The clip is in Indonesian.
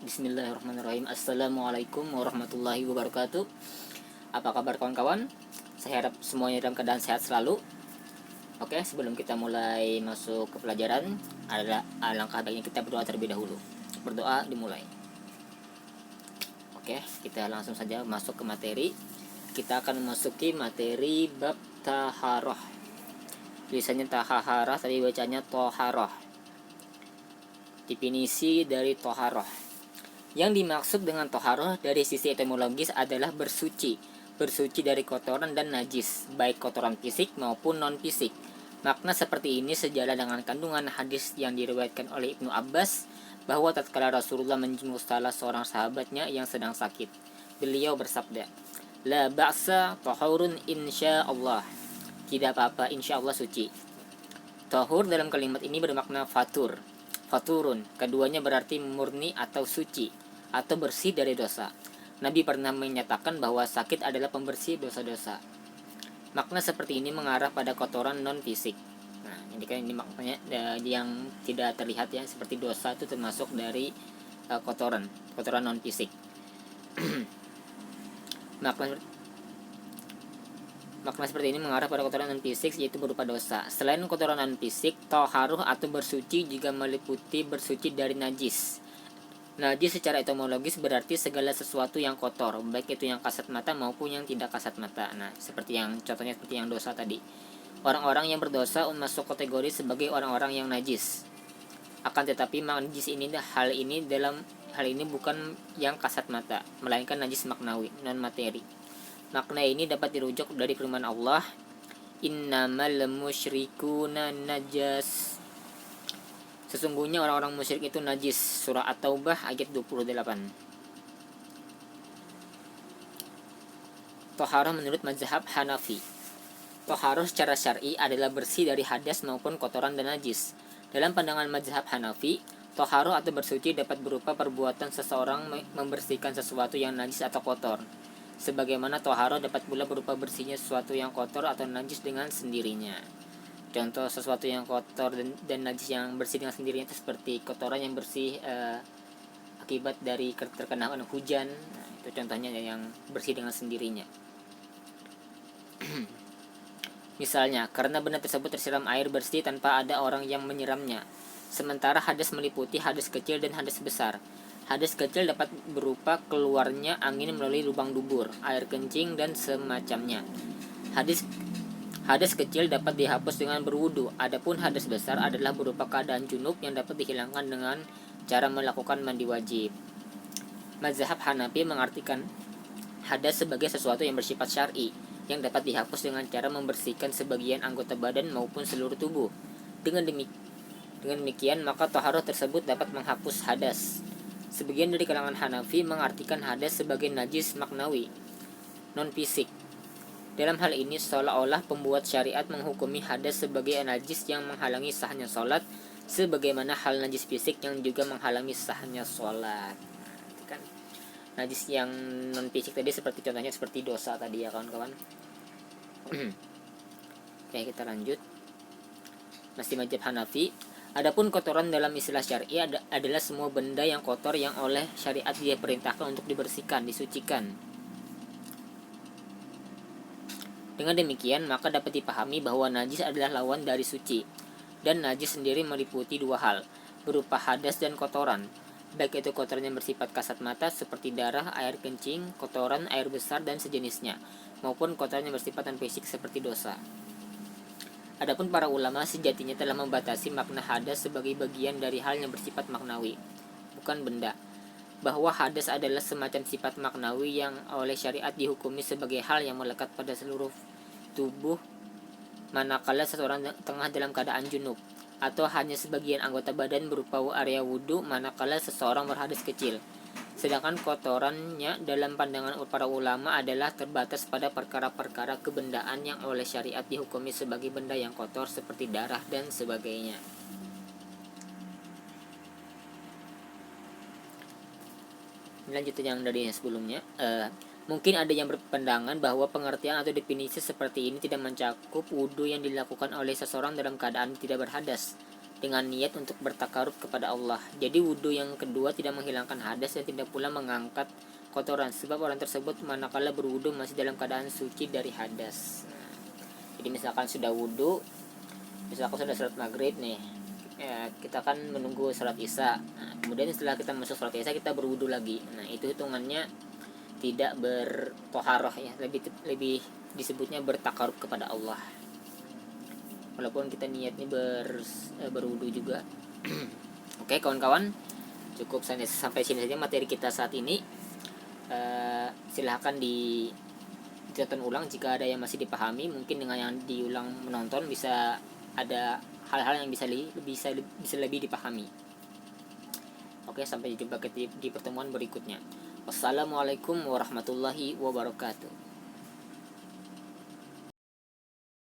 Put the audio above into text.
Bismillahirrahmanirrahim. Assalamualaikum warahmatullahi wabarakatuh. Apa kabar kawan-kawan? Saya harap semuanya dalam keadaan sehat selalu. Oke, sebelum kita mulai masuk ke pelajaran, alangkah baiknya kita berdoa terlebih dahulu. Berdoa dimulai. Oke, kita langsung saja masuk ke materi. Kita akan memasuki materi bab taharah. Tulisannya taharah, tapi bacanya toharah. Definisi dari toharah. Yang dimaksud dengan toharoh dari sisi etimologis adalah bersuci dari kotoran dan najis, baik kotoran fisik maupun non-fisik. Makna seperti ini sejalan dengan kandungan hadis yang diriwayatkan oleh Ibnu Abbas bahwa tatkala Rasulullah menjenguk salah seorang sahabatnya yang sedang sakit, beliau bersabda, "La ba'sa tahurun insya Allah." Tidak apa-apa, insya Allah suci. Tahur dalam kalimat ini bermakna faturun, keduanya berarti murni atau suci atau bersih dari dosa. Nabi pernah menyatakan bahwa sakit adalah pembersih dosa-dosa. Makna seperti ini mengarah pada kotoran non-fisik. Nah, ini kan ini maknanya yang tidak terlihat ya, seperti dosa itu termasuk dari kotoran non-fisik. Makna seperti ini mengarah pada kotoran non-fisik, yaitu berupa dosa. Selain kotoran non-fisik, toharuh atau bersuci juga meliputi bersuci dari najis. Najis secara etimologis berarti segala sesuatu yang kotor, baik itu yang kasat mata maupun yang tidak kasat mata. Nah, contohnya seperti yang dosa tadi. Orang-orang yang berdosa masuk kategori sebagai orang-orang yang najis. Akan tetapi najis dalam hal ini bukan yang kasat mata, melainkan najis maknawi, non materi. Makna ini dapat dirujuk dari firman Allah, "Innamal musyrikuna najas." Sesungguhnya orang-orang musyrik itu najis. Surah At-Taubah ayat 28. Toharah menurut mazhab Hanafi. Toharah secara syar'i adalah bersih dari hadas maupun kotoran dan najis. Dalam pandangan mazhab Hanafi, toharah atau bersuci dapat berupa perbuatan seseorang membersihkan sesuatu yang najis atau kotor. Sebagaimana toharah dapat pula berupa bersihnya sesuatu yang kotor atau najis dengan sendirinya. Contoh sesuatu yang kotor dan najis yang bersih dengan sendirinya itu seperti kotoran yang bersih akibat dari terkena hujan. Nah, itu contohnya yang bersih dengan sendirinya. Misalnya, karena benda tersebut tersiram air bersih tanpa ada orang yang menyiramnya. Sementara hadas meliputi hadas kecil dan hadas besar. Hadas kecil dapat berupa keluarnya angin melalui lubang dubur, air kencing, dan semacamnya. Hadas kecil dapat dihapus dengan berwudu. Adapun hadas besar adalah berupa keadaan junub yang dapat dihilangkan dengan cara melakukan mandi wajib. Mazhab Hanafi mengartikan hadas sebagai sesuatu yang bersifat syar'i, yang dapat dihapus dengan cara membersihkan sebagian anggota badan maupun seluruh tubuh. Dengan demikian, maka taharah tersebut dapat menghapus hadas. Sebagian dari kalangan Hanafi mengartikan hadas sebagai najis maknawi, non-fisik. Dalam hal ini seolah-olah pembuat syariat menghukumi hadas sebagai najis yang menghalangi sahnya sholat, sebagaimana hal najis fisik yang juga menghalangi sahnya sholat. Nah, kan najis yang non fisik tadi contohnya seperti dosa tadi ya kawan-kawan. Oke, kita lanjut. Masih mazhab Hanafi. Adapun kotoran dalam istilah syar'i adalah semua benda yang kotor yang oleh syariat diperintahkan untuk dibersihkan, disucikan. Dengan demikian, maka dapat dipahami bahwa najis adalah lawan dari suci. Dan najis sendiri meliputi dua hal, berupa hadas dan kotoran. Baik itu kotoran yang bersifat kasat mata seperti darah, air kencing, kotoran, air besar, dan sejenisnya, maupun kotoran yang bersifat non-fisik seperti dosa. Adapun para ulama sejatinya telah membatasi makna hadas sebagai bagian dari hal yang bersifat maknawi, bukan benda. Bahwa hadas adalah semacam sifat maknawi yang oleh syariat dihukumi sebagai hal yang melekat pada seluruh tubuh manakala seseorang tengah dalam keadaan junub, atau hanya sebagian anggota badan berupa area wudhu manakala seseorang berhadas kecil. Sedangkan kotorannya dalam pandangan para ulama adalah terbatas pada perkara-perkara kebendaan yang oleh syariat dihukumi sebagai benda yang kotor seperti darah dan sebagainya. Lanjut yang dari sebelumnya. Mungkin ada yang berpandangan bahwa pengertian atau definisi seperti ini tidak mencakup wudhu yang dilakukan oleh seseorang dalam keadaan tidak berhadas. dengan niat untuk bertakarub kepada Allah. Jadi wudhu yang kedua tidak menghilangkan hadas dan tidak pula mengangkat kotoran, sebab orang tersebut manakala berwudhu masih dalam keadaan suci dari hadas. Jadi misalkan sudah wudhu, misalkan sudah sholat maghrib nih, ya, kita kan menunggu sholat isya. Nah, kemudian setelah kita masuk sholat isya kita berwudhu lagi. Nah itu hitungannya tidak bertoharoh ya, lebih disebutnya bertakarub kepada Allah. Walaupun kita niatnya berwudu juga. Oke kawan-kawan, cukup sampai sini saja materi kita saat ini. Silahkan ditonton ulang jika ada yang masih dipahami. Mungkin dengan yang diulang menonton bisa ada hal-hal yang bisa lebih dipahami. Oke, sampai jumpa di pertemuan berikutnya. Wassalamualaikum warahmatullahi wabarakatuh.